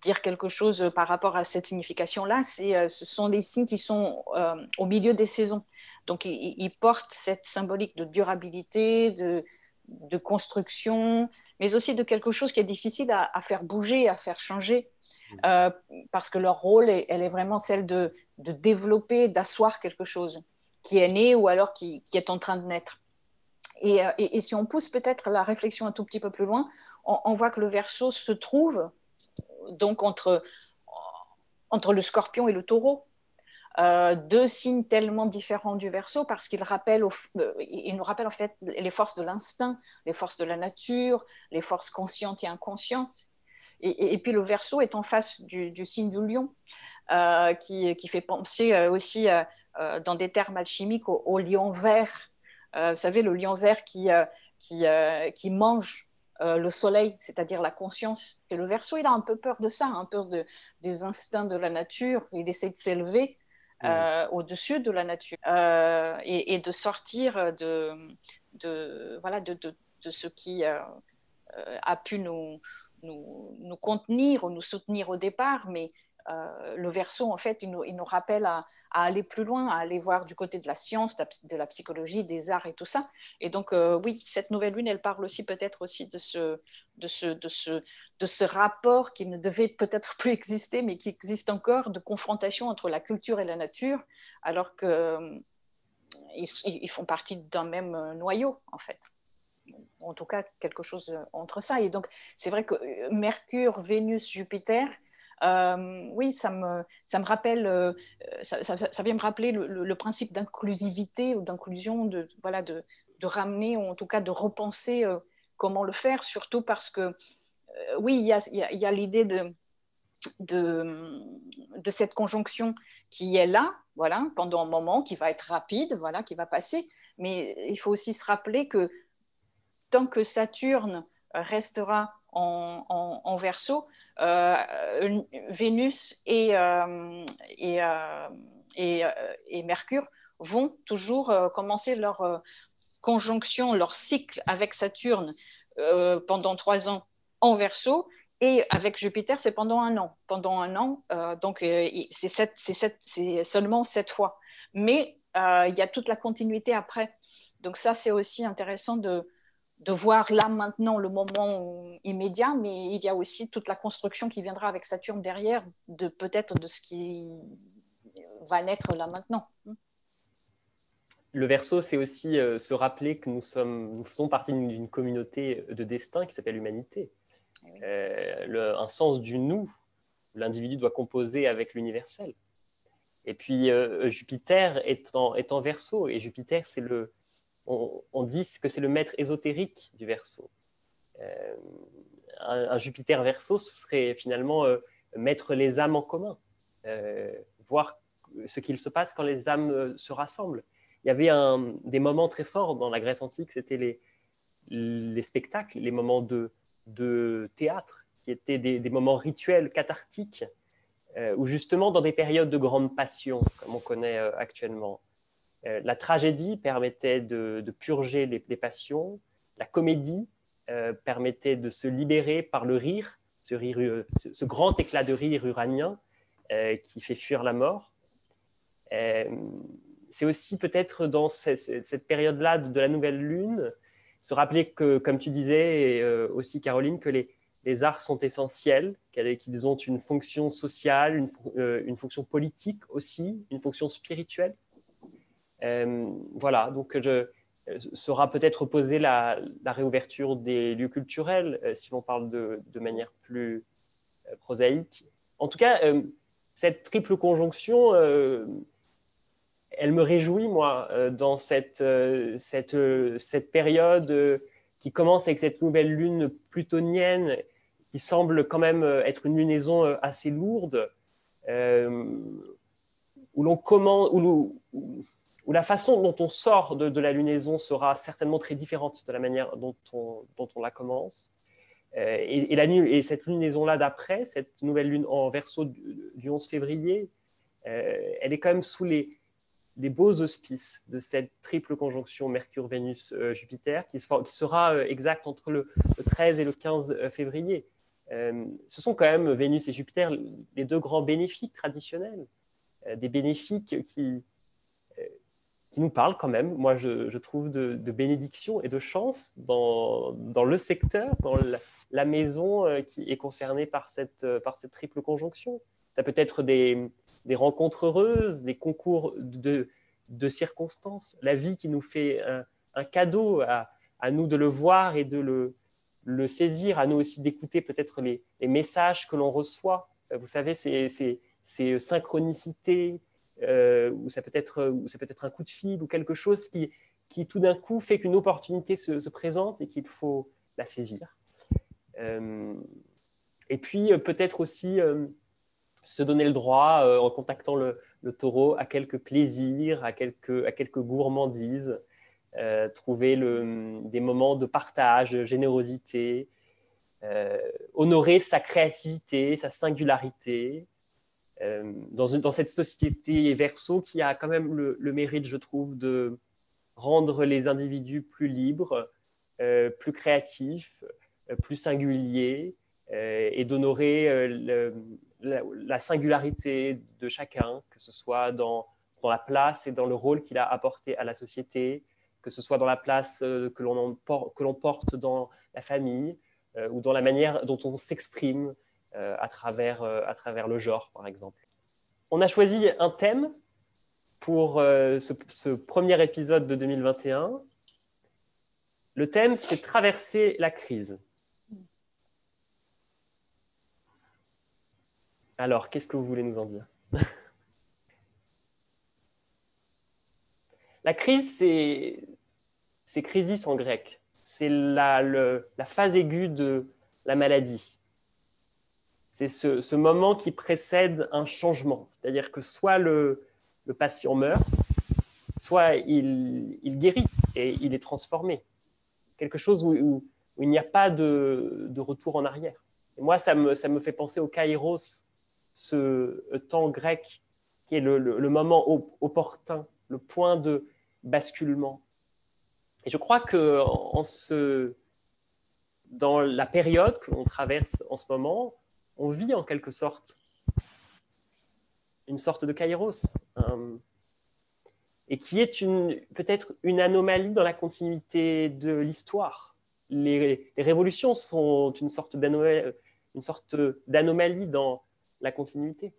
dire quelque chose par rapport à cette signification-là, ce sont des signes qui sont au milieu des saisons. Donc, ils portent cette symbolique de durabilité, de construction, mais aussi de quelque chose qui est difficile à faire bouger, à faire changer, parce que leur rôle, elle est vraiment celle de développer, d'asseoir quelque chose qui est né ou alors qui est en train de naître. Et si on pousse peut-être la réflexion un tout petit peu plus loin, on voit que le Verseau se trouve donc entre le Scorpion et le Taureau. Deux signes tellement différents du Verseau parce qu'ils nous rappellent en fait les forces de l'instinct, les forces de la nature, les forces conscientes et inconscientes. Et puis le Verseau est en face du signe du Lion, qui fait penser aussi dans des termes alchimiques au lion vert. Vous savez, le lion vert qui mange le soleil, c'est-à-dire la conscience. Et le Verseau, il a un peu peur de ça, un peu des instincts de la nature. Il essaie de s'élever au-dessus de la nature et de sortir de ce qui a pu nous contenir ou nous soutenir au départ, mais le Verseau, en fait, il nous rappelle à aller plus loin, à aller voir du côté de la science, de la psychologie, des arts et tout ça. Et donc, oui, cette nouvelle lune, elle parle aussi peut-être aussi de ce rapport qui ne devait peut-être plus exister, mais qui existe encore, de confrontation entre la culture et la nature, alors qu'ils font partie d'un même noyau, en fait. En tout cas, quelque chose entre ça. Et donc, c'est vrai que Mercure, Vénus, Jupiter, oui, ça me rappelle, ça vient me rappeler le principe d'inclusivité ou d'inclusion, de ramener, ou en tout cas de repenser comment le faire, surtout parce que, oui, il y a l'idée de cette conjonction qui est là, voilà, pendant un moment, qui va être rapide, voilà, qui va passer, mais il faut aussi se rappeler que tant que Saturne restera en Verseau, Vénus et Mercure vont toujours commencer leur conjonction, leur cycle avec Saturne pendant 3 ans en Verseau, et avec Jupiter, c'est pendant 1 an. Pendant 1 an, donc c'est seulement 7 fois. Mais il y a toute la continuité après. Donc ça, c'est aussi intéressant de voir là maintenant le moment immédiat, mais il y a aussi toute la construction qui viendra avec Saturne derrière, peut-être de ce qui va naître là maintenant. Le Verseau, c'est aussi se rappeler que nous faisons partie d'une communauté de destin qui s'appelle l'humanité. Oui. Un sens du nous, l'individu doit composer avec l'universel. Et puis Jupiter est en Verseau, et Jupiter, c'est on dit que c'est le maître ésotérique du Verseau. Un Jupiter Verseau, ce serait finalement mettre les âmes en commun, voir ce qu'il se passe quand les âmes se rassemblent. Il y avait des moments très forts dans la Grèce antique, c'était les spectacles, les moments de théâtre, qui étaient des moments rituels, cathartiques, où justement dans des périodes de grande passion, comme on connaît actuellement, la tragédie permettait de purger les passions, la comédie permettait de se libérer par le rire, ce grand éclat de rire uranien qui fait fuir la mort. C'est aussi peut-être dans cette période-là de la nouvelle lune, se rappeler que, comme tu disais aussi Caroline, que les les arts sont essentiels, qu'ils ont une fonction sociale, une fonction politique aussi, une fonction spirituelle. Voilà, donc sera peut-être posée la réouverture des lieux culturels, si l'on parle de manière plus prosaïque. En tout cas, cette triple conjonction, elle me réjouit, moi, dans cette période qui commence avec cette nouvelle lune plutonienne, qui semble quand même être une lunaison assez lourde, où la façon dont on sort de la lunaison sera certainement très différente de la manière dont on la commence. Et cette lunaison-là d'après, cette nouvelle lune en Verseau du 11 février, elle est quand même sous les beaux auspices de cette triple conjonction Mercure-Vénus-Jupiter qui sera exacte entre le 13 et le 15 février. Ce sont quand même Vénus et Jupiter les deux grands bénéfiques traditionnels, des bénéfiques qui nous parlent quand même, moi je trouve, de bénédiction et de chance dans le secteur, dans la maison qui est concernée par cette triple conjonction. Ça peut être des rencontres heureuses, des concours de circonstances, la vie qui nous fait un cadeau, à nous de le voir et de le saisir, à nous aussi d'écouter peut-être les messages que l'on reçoit. Vous savez, ces synchronicités, ou ça peut être un coup de fil ou quelque chose qui tout d'un coup fait qu'une opportunité se présente et qu'il faut la saisir. Et puis peut-être aussi se donner le droit, en contactant le taureau, à quelques plaisirs, à quelques gourmandises, trouver des moments de partage, générosité, honorer sa créativité, sa singularité, dans cette société Verseau qui a quand même le mérite, je trouve, de rendre les individus plus libres, plus créatifs, plus singuliers, et d'honorer la singularité de chacun, que ce soit dans la place et dans le rôle qu'il a apporté à la société, que ce soit dans la place que l'on porte dans la famille, ou dans la manière dont on s'exprime à travers le genre, par exemple. On a choisi un thème pour ce premier épisode de 2021. Le thème, c'est traverser la crise. Alors, qu'est-ce que vous voulez nous en dire? La crise, c'est crisis en grec. C'est la phase aiguë de la maladie. C'est ce moment qui précède un changement. C'est-à-dire que soit le patient meurt, soit il guérit et il est transformé. Quelque chose où il n'y a pas de retour en arrière. Et moi, ça me fait penser au kairos, ce temps grec qui est le moment opportun, le point de basculement. Et je crois que dans la période que l'on traverse en ce moment, on vit en quelque sorte une sorte de kairos, et qui est peut-être une anomalie dans la continuité de l'histoire. Les révolutions sont une sorte d'anomalie dans la continuité.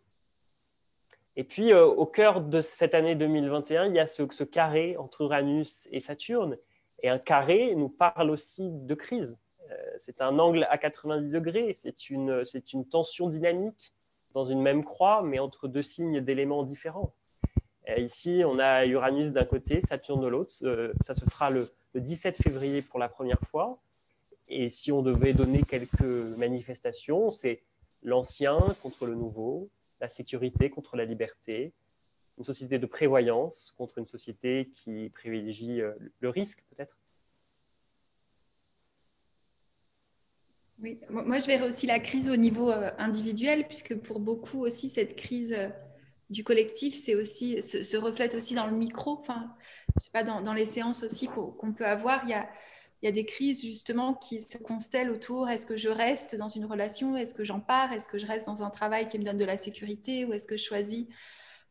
Et puis, au cœur de cette année 2021, il y a ce carré entre Uranus et Saturne. Et un carré nous parle aussi de crise. C'est un angle à 90 degrés, c'est une tension dynamique dans une même croix, mais entre deux signes d'éléments différents. Ici, on a Uranus d'un côté, Saturne de l'autre. Ça se fera le 17 février pour la première fois. Et si on devait donner quelques manifestations, c'est l'ancien contre le nouveau, la sécurité contre la liberté, une société de prévoyance contre une société qui privilégie le risque, peut-être. Oui, moi je verrais aussi la crise au niveau individuel, puisque pour beaucoup aussi cette crise du collectif, se reflète aussi dans le micro. Enfin, je sais pas, dans les séances aussi qu'on peut avoir, il y a des crises justement qui se constellent autour. Est-ce que je reste dans une relation? Est-ce que j'en pars? Est-ce que je reste dans un travail qui me donne de la sécurité? Ou est-ce que je choisis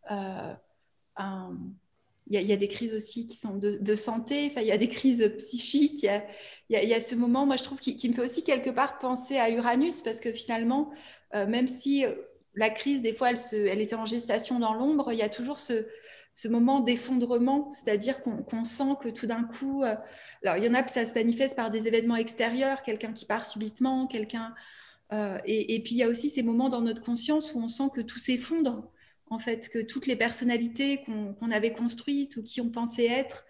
un y a des crises aussi qui sont de santé, il y a des crises psychiques, il y a ce moment, moi je trouve, qui me fait aussi quelque part penser à Uranus, parce que finalement, même si la crise, des fois, elle était en gestation dans l'ombre, il y a toujours ce moment d'effondrement, c'est-à-dire qu'on sent que tout d'un coup, alors il y en a, ça se manifeste par des événements extérieurs, quelqu'un qui part subitement, quelqu'un... et puis il y a aussi ces moments dans notre conscience où on sent que tout s'effondre, en fait, que toutes les personnalités qu'on avait construites ou qui on pensait être,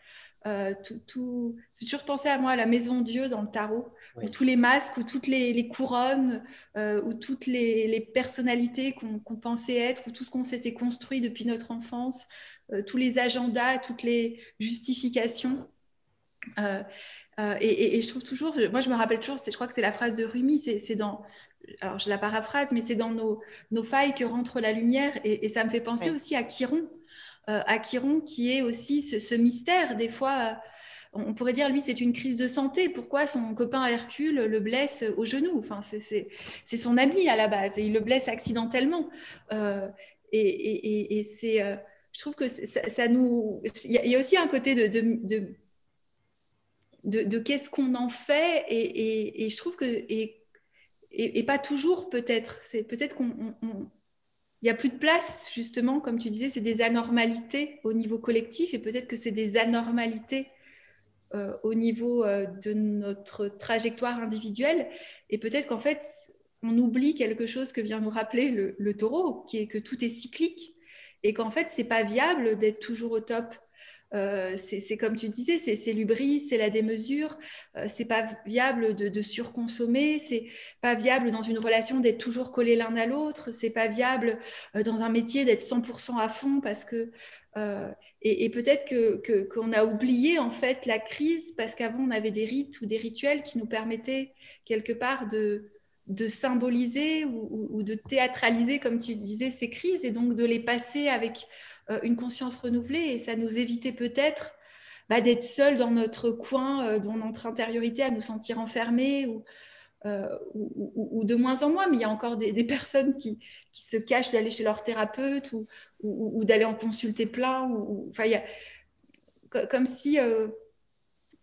c'est toujours pensé à moi à la maison Dieu dans le tarot, Oui. où tous les masques, où toutes les couronnes, où toutes les personnalités qu'on pensait être, où tout ce qu'on s'était construit depuis notre enfance, tous les agendas, toutes les justifications. Et je trouve toujours, moi je me rappelle toujours, je crois que c'est la phrase de Rumi, c'est dans, alors je la paraphrase, mais c'est dans nos failles que rentre la lumière, et ça me fait penser aussi à Chiron qui est aussi ce mystère. Des fois, on pourrait dire, lui, c'est une crise de santé. Pourquoi son copain Hercule le blesse au genou? Enfin, c'est son ami à la base, et il le blesse accidentellement. Et c'est, je trouve que ça nous... Il y a aussi un côté de qu'est-ce qu'on en fait, et je trouve que et pas toujours peut-être, c'est peut-être il n'y a plus de place, justement, comme tu disais, c'est des anormalités au niveau collectif, et peut-être que c'est des anormalités au niveau de notre trajectoire individuelle, et peut-être qu'en fait on oublie quelque chose que vient nous rappeler le taureau, qui est que tout est cyclique, et qu'en fait c'est pas viable d'être toujours au top. C'est comme tu disais, c'est l'hubris, c'est la démesure, c'est pas viable de surconsommer, c'est pas viable dans une relation d'être toujours collé l'un à l'autre, c'est pas viable dans un métier d'être 100% à fond, parce que et peut-être qu'on a oublié en fait la crise, parce qu'avant on avait des rites ou des rituels qui nous permettaient quelque part de symboliser ou de théâtraliser, comme tu disais, ces crises, et donc de les passer avec une conscience renouvelée, et ça nous évitait peut-être d'être seuls dans notre coin, dans notre intériorité, à nous sentir enfermés, ou de moins en moins, mais il y a encore des personnes qui se cachent d'aller chez leur thérapeute, ou d'aller en consulter plein, enfin, il y a, comme si...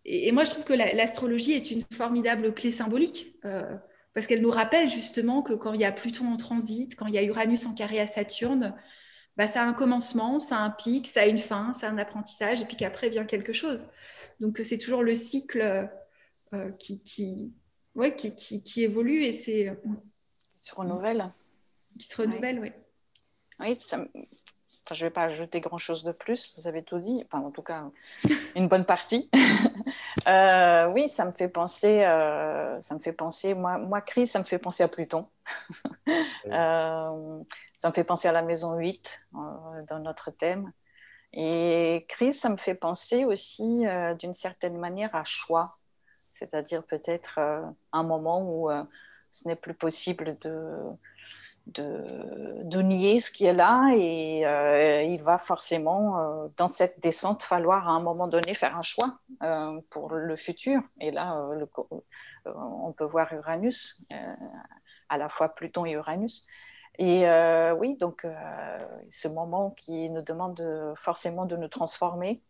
et moi, je trouve que l'astrologie est une formidable clé symbolique, parce qu'elle nous rappelle justement que quand il y a Pluton en transit, quand il y a Uranus en carré à Saturne, ça a un commencement, ça a un pic, ça a une fin, ça a un apprentissage, et puis qu'après vient quelque chose. Donc c'est toujours le cycle qui évolue, et c'est... Qui se renouvelle. Qui se renouvelle, oui. Oui, je ne vais pas ajouter grand-chose de plus, vous avez tout dit, enfin en tout cas une bonne partie. Oui, ça me fait penser, moi crise, ça me fait penser à Pluton. Ça me fait penser à la maison 8 dans notre thème. Et crise, ça me fait penser aussi d'une certaine manière à choix, c'est-à-dire peut-être un moment où ce n'est plus possible de nier ce qui est là, et il va forcément, dans cette descente, falloir à un moment donné faire un choix pour le futur. Et là, on peut voir Uranus, à la fois Pluton et Uranus. Et oui, donc ce moment qui nous demande forcément de nous transformer.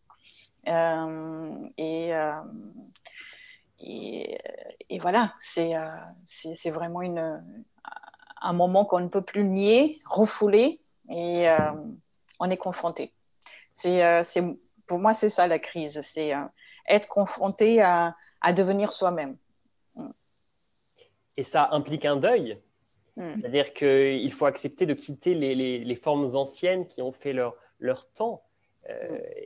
Et voilà, c'est vraiment un moment qu'on ne peut plus nier, refouler, et on est confronté. Pour moi, c'est ça la crise, c'est être confronté à devenir soi-même. Et ça implique un deuil. C'est-à-dire qu'il faut accepter de quitter les formes anciennes qui ont fait leur temps.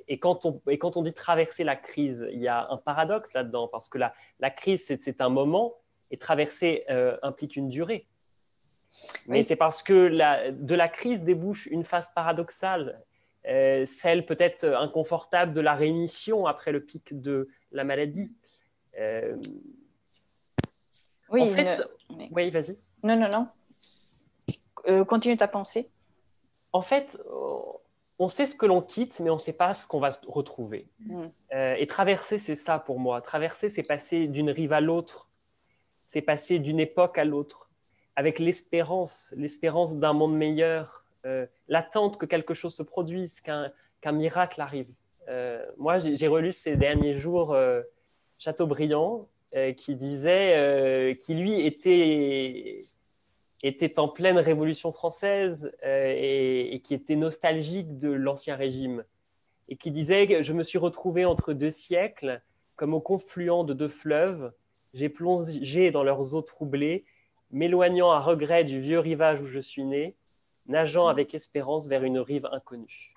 Et quand on dit traverser la crise, il y a un paradoxe là-dedans, parce que la crise, c'est un moment, et traverser implique une durée. Mais c'est parce que de la crise débouche une phase paradoxale, celle peut-être inconfortable de la rémission après le pic de la maladie. Oui, en fait, oui, vas-y. Non. Continue ta pensée. En fait, on sait ce que l'on quitte, mais on ne sait pas ce qu'on va retrouver. Et traverser, c'est ça pour moi. Traverser, c'est passer d'une rive à l'autre. C'est passer d'une époque à l'autre, avec l'espérance d'un monde meilleur, l'attente que quelque chose se produise, qu'un miracle arrive. Moi, j'ai relu ces derniers jours Chateaubriand, qui disait qu'il lui était en pleine Révolution française et qui était nostalgique de l'Ancien Régime. Et qui disait que je me suis retrouvé entre deux siècles, comme au confluent de deux fleuves. J'ai plongé dans leurs eaux troublées, m'éloignant à regret du vieux rivage où je suis né, nageant avec espérance vers une rive inconnue.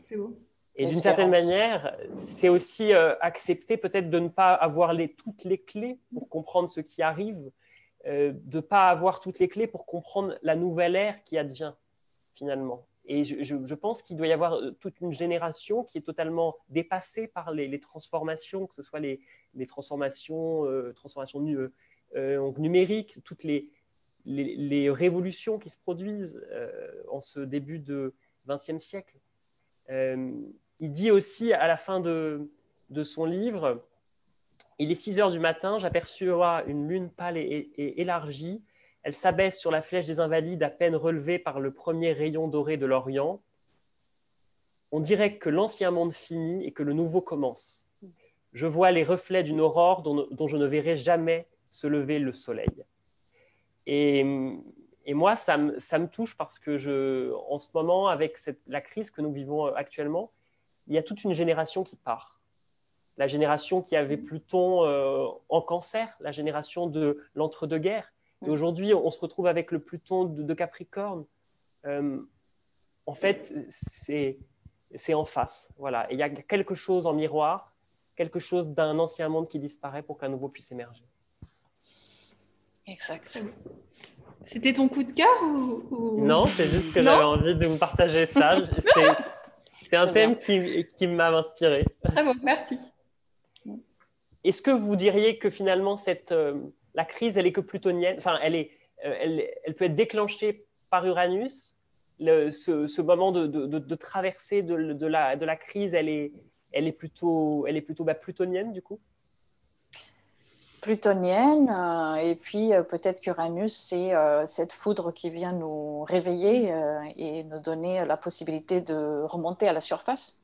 C'est beau. Et d'une certaine manière, c'est aussi accepter peut-être de ne pas avoir toutes les clés pour comprendre ce qui arrive, de ne pas avoir toutes les clés pour comprendre la nouvelle ère qui advient finalement. Et je pense qu'il doit y avoir toute une génération qui est totalement dépassée par les transformations, que ce soit les transformations numériques, toutes les révolutions qui se produisent en ce début de XXe siècle. Il dit aussi à la fin de son livre, « Il est 6 heures du matin, j'aperçois une lune pâle et élargie. Elle s'abaisse sur la flèche des Invalides à peine relevée par le premier rayon doré de l'Orient. On dirait que l'ancien monde finit et que le nouveau commence. Je vois les reflets d'une aurore dont je ne verrai jamais se lever le soleil. » Et moi, ça me touche parce que en ce moment, avec la crise que nous vivons actuellement, il y a toute une génération qui part. La génération qui avait Pluton en Cancer, la génération de l'entre-deux-guerres. Et aujourd'hui, on se retrouve avec le Pluton de Capricorne. En fait, c'est en face. Voilà. Et il y a quelque chose en miroir, quelque chose d'un ancien monde qui disparaît pour qu'un nouveau puisse émerger. Exact. C'était ton coup de cœur ou... Non, c'est juste que j'avais envie de vous partager ça. C'est un thème qui m'a inspiré. Très bon, merci. Est-ce que vous diriez que finalement, la crise, elle est que plutonienne, enfin, elle peut être déclenchée par Uranus, ce moment de traversée de la crise, elle est plutôt plutonienne du coup? Plutonienne, et puis peut-être qu'Uranus, c'est cette foudre qui vient nous réveiller et nous donner la possibilité de remonter à la surface.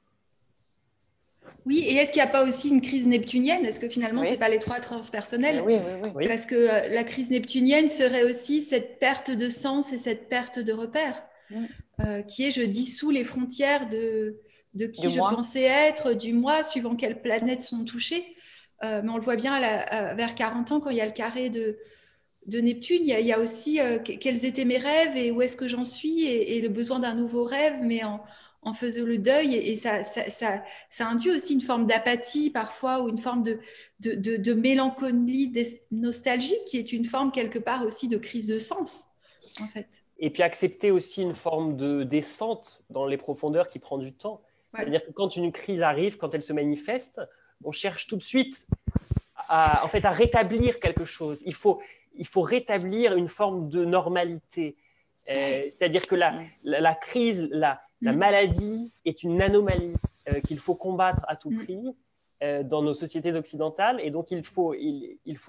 Oui, et est-ce qu'il n'y a pas aussi une crise neptunienne? Est-ce que finalement, ce n'est pas les trois transpersonnels? Oui. Parce que la crise neptunienne serait aussi cette perte de sens et cette perte de repères, qui est je dissous les frontières de qui je pensais être, du moi, suivant quelles planètes sont touchées. Mais on le voit bien vers 40 ans, quand il y a le carré de Neptune, il y a aussi quels étaient mes rêves et où est-ce que j'en suis et le besoin d'un nouveau rêve, mais en faisant le deuil. Et ça induit aussi une forme d'apathie parfois ou une forme de mélancolie nostalgique qui est une forme quelque part aussi de crise de sens, en fait. Et puis accepter aussi une forme de descente dans les profondeurs qui prend du temps. Ouais. C'est-à-dire que quand une crise arrive, quand elle se manifeste, on cherche tout de suite à rétablir quelque chose. Il faut rétablir une forme de normalité. C'est-à-dire que la crise, la maladie est une anomalie qu'il faut combattre à tout prix dans nos sociétés occidentales. Et donc, il faut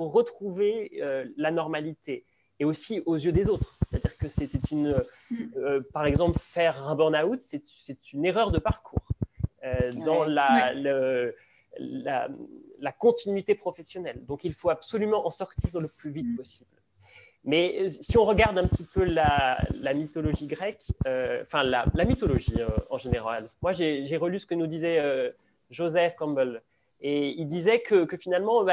retrouver la normalité. Et aussi aux yeux des autres. C'est-à-dire que par exemple, faire un burn-out, c'est une erreur de parcours dans la continuité professionnelle. Donc, il faut absolument en sortir le plus vite possible. Mais si on regarde un petit peu la mythologie grecque, la mythologie en général, moi, j'ai relu ce que nous disait Joseph Campbell. Et il disait que finalement,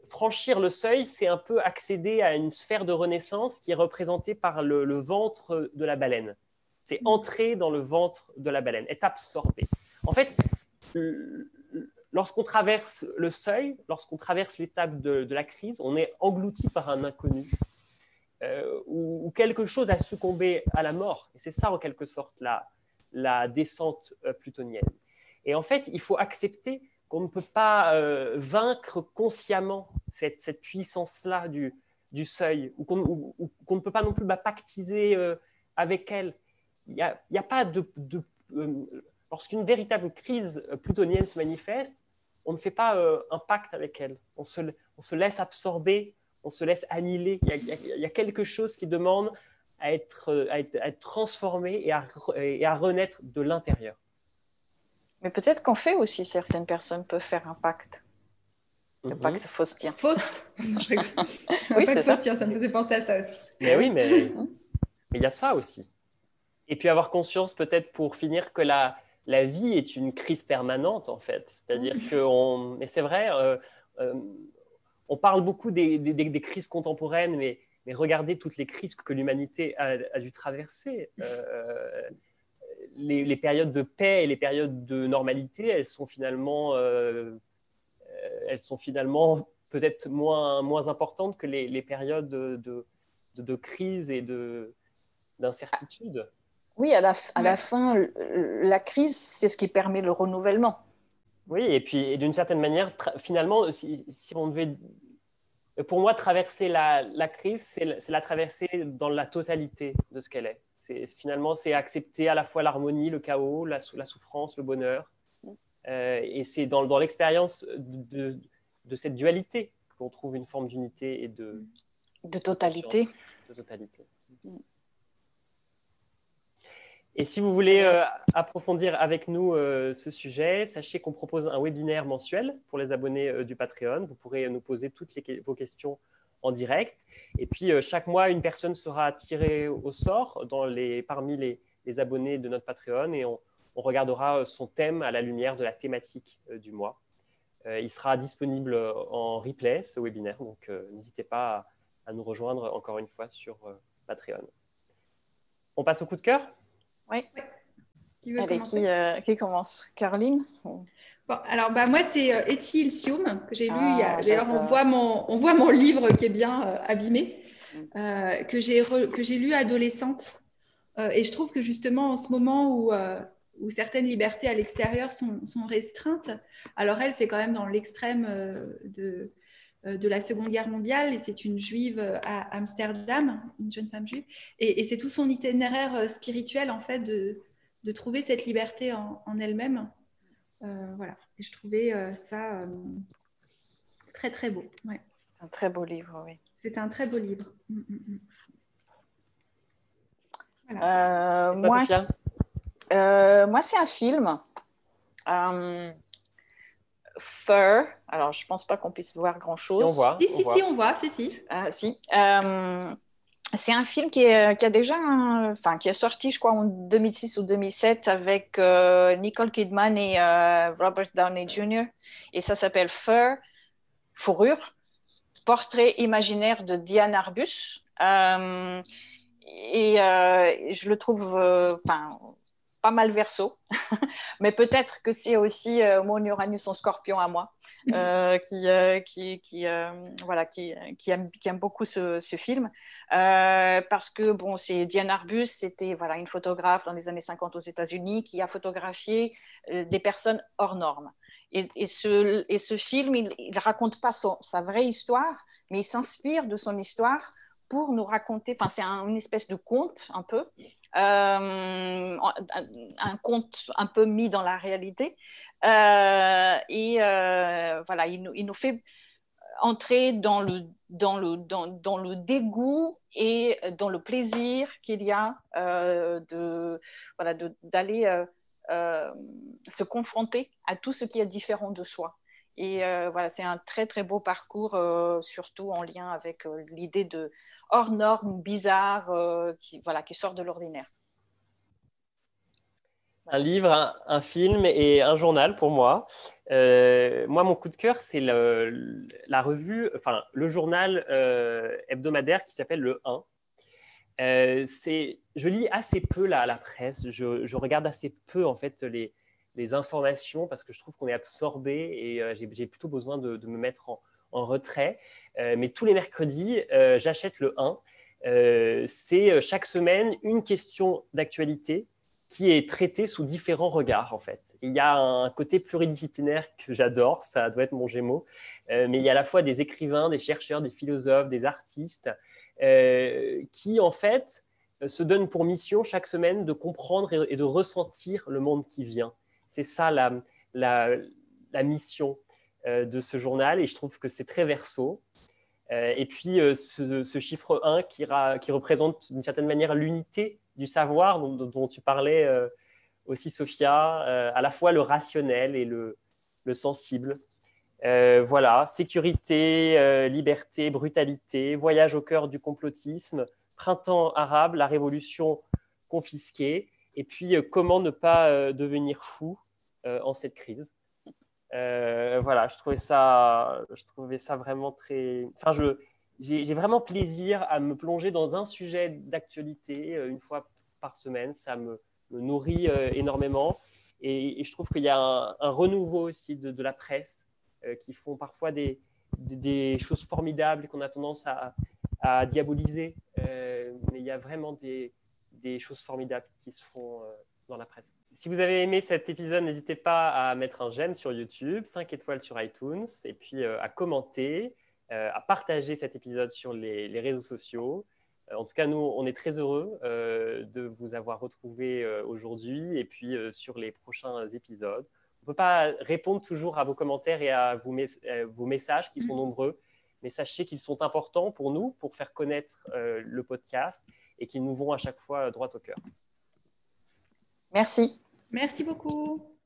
franchir le seuil, c'est un peu accéder à une sphère de renaissance qui est représentée par le ventre de la baleine. C'est entrer dans le ventre de la baleine, être absorbé. En fait, lorsqu'on traverse le seuil, lorsqu'on traverse l'étape de la crise, on est englouti par un inconnu ou quelque chose a succombé à la mort. Et c'est ça, en quelque sorte, la descente plutonienne. Et en fait, il faut accepter qu'on ne peut pas vaincre consciemment cette puissance-là du seuil, ou qu'on ne peut pas non plus pactiser avec elle. Il n'y a pas lorsqu'une véritable crise plutonienne se manifeste, on ne fait pas un pacte avec elle. On se laisse absorber, on se laisse annihiler. Il y a quelque chose qui demande à être transformé et à renaître de l'intérieur. Mais peut-être qu'en fait aussi, certaines personnes peuvent faire un pacte. Le pacte faustien. Faust. Non, je rigole. Oui, Pas c'est de ça. faustien, ça me faisait penser à ça aussi. Mais oui, mais il y a de ça aussi. Et puis avoir conscience peut-être pour finir que la vie est une crise permanente en fait. C'est-à-dire et c'est vrai, euh, on parle beaucoup des crises contemporaines, mais regardez toutes les crises que l'humanité a dû traverser. Les périodes de paix et les périodes de normalité, elles sont finalement peut-être moins importantes que les périodes de crise et d'incertitude. Oui, à la fin, la crise, c'est ce qui permet le renouvellement. Oui, et puis d'une certaine manière, finalement, si on devait, pour moi, traverser la crise, c'est la traverser dans la totalité de ce qu'elle est. Finalement, c'est accepter à la fois l'harmonie, le chaos, la souffrance, le bonheur. Et c'est dans l'expérience de cette dualité qu'on trouve une forme d'unité et de totalité. De totalité. Et si vous voulez approfondir avec nous ce sujet, sachez qu'on propose un webinaire mensuel pour les abonnés du Patreon. Vous pourrez nous poser toutes vos questions en direct. Et puis, chaque mois, une personne sera tirée au sort parmi les abonnés de notre Patreon et on regardera son thème à la lumière de la thématique du mois. Il sera disponible en replay, ce webinaire, donc n'hésitez pas à nous rejoindre encore une fois sur Patreon. On passe au coup de cœur ? Oui. Qui veut Allez, commencer ? qui commence? Caroline? Bon, alors moi c'est Etty Ilcium que j'ai lu. D'ailleurs, on voit mon livre qui est bien abîmé, que j'ai lu adolescente. Et je trouve que justement en ce moment où certaines libertés à l'extérieur sont restreintes, alors elle c'est quand même dans l'extrême de la Seconde Guerre mondiale et c'est une juive à Amsterdam, une jeune femme juive, et c'est tout son itinéraire spirituel en fait de trouver cette liberté en elle-même. Voilà, et je trouvais ça très très beau. Ouais. Un très beau livre, oui. C'est un très beau livre. Voilà. Moi, c'est un film. Fur. Alors, je pense pas qu'on puisse voir grand-chose. Si, on voit. On voit. Si. Si. C'est un film qui est sorti, je crois, en 2006 ou 2007 avec Nicole Kidman et Robert Downey Jr. Et ça s'appelle Fur, fourrure, portrait imaginaire de Diane Arbus. Et je le trouve pas mal verso, mais peut-être que c'est aussi mon Uranus en Scorpion à moi qui aime beaucoup ce film parce que bon, c'est Diane Arbus, c'était une photographe dans les années 50 aux États-Unis qui a photographié des personnes hors normes. Et ce film, il raconte pas sa vraie histoire, mais il s'inspire de son histoire pour nous raconter, c'est une espèce de conte un peu, un conte un peu mis dans la réalité. Il nous fait entrer dans le dégoût et dans le plaisir qu'il y a d'aller se confronter à tout ce qui est différent de soi. Et c'est un très très beau parcours, surtout en lien avec l'idée de hors norme, bizarre, qui sort de l'ordinaire. Un livre, un film et un journal pour moi. Moi, mon coup de cœur, c'est la revue, le journal hebdomadaire qui s'appelle Le 1. Je lis assez peu la presse, je regarde assez peu en fait les informations parce que je trouve qu'on est absorbé et j'ai plutôt besoin de me mettre en retrait. Mais tous les mercredis, j'achète Le 1. C'est chaque semaine une question d'actualité qui est traitée sous différents regards en fait. Il y a un côté pluridisciplinaire que j'adore, ça doit être mon Gémeaux, mais il y a à la fois des écrivains, des chercheurs, des philosophes, des artistes qui en fait se donnent pour mission chaque semaine de comprendre et de ressentir le monde qui vient. C'est ça la mission de ce journal et je trouve que c'est très verso. Et puis ce chiffre 1 qui représente d'une certaine manière l'unité du savoir dont tu parlais aussi Sophia, à la fois le rationnel et le sensible. Voilà, sécurité, liberté, brutalité, voyage au cœur du complotisme, printemps arabe, la révolution confisquée, et puis comment ne pas devenir fou en cette crise. Voilà, je trouvais ça vraiment très... Enfin, j'ai vraiment plaisir à me plonger dans un sujet d'actualité une fois par semaine. Ça me nourrit énormément. Et je trouve qu'il y a un renouveau aussi de la presse qui font parfois des choses formidables qu'on a tendance à diaboliser. Mais il y a vraiment des choses formidables qui se font dans la presse. Si vous avez aimé cet épisode, n'hésitez pas à mettre un j'aime sur YouTube, 5 étoiles sur iTunes, et puis à commenter, à partager cet épisode sur les réseaux sociaux. En tout cas, nous, on est très heureux de vous avoir retrouvé aujourd'hui et puis sur les prochains épisodes. On ne peut pas répondre toujours à vos commentaires et à vos messages qui sont nombreux, mais sachez qu'ils sont importants pour nous, pour faire connaître le podcast et qu'ils nous vont à chaque fois droit au cœur. Merci. Merci beaucoup.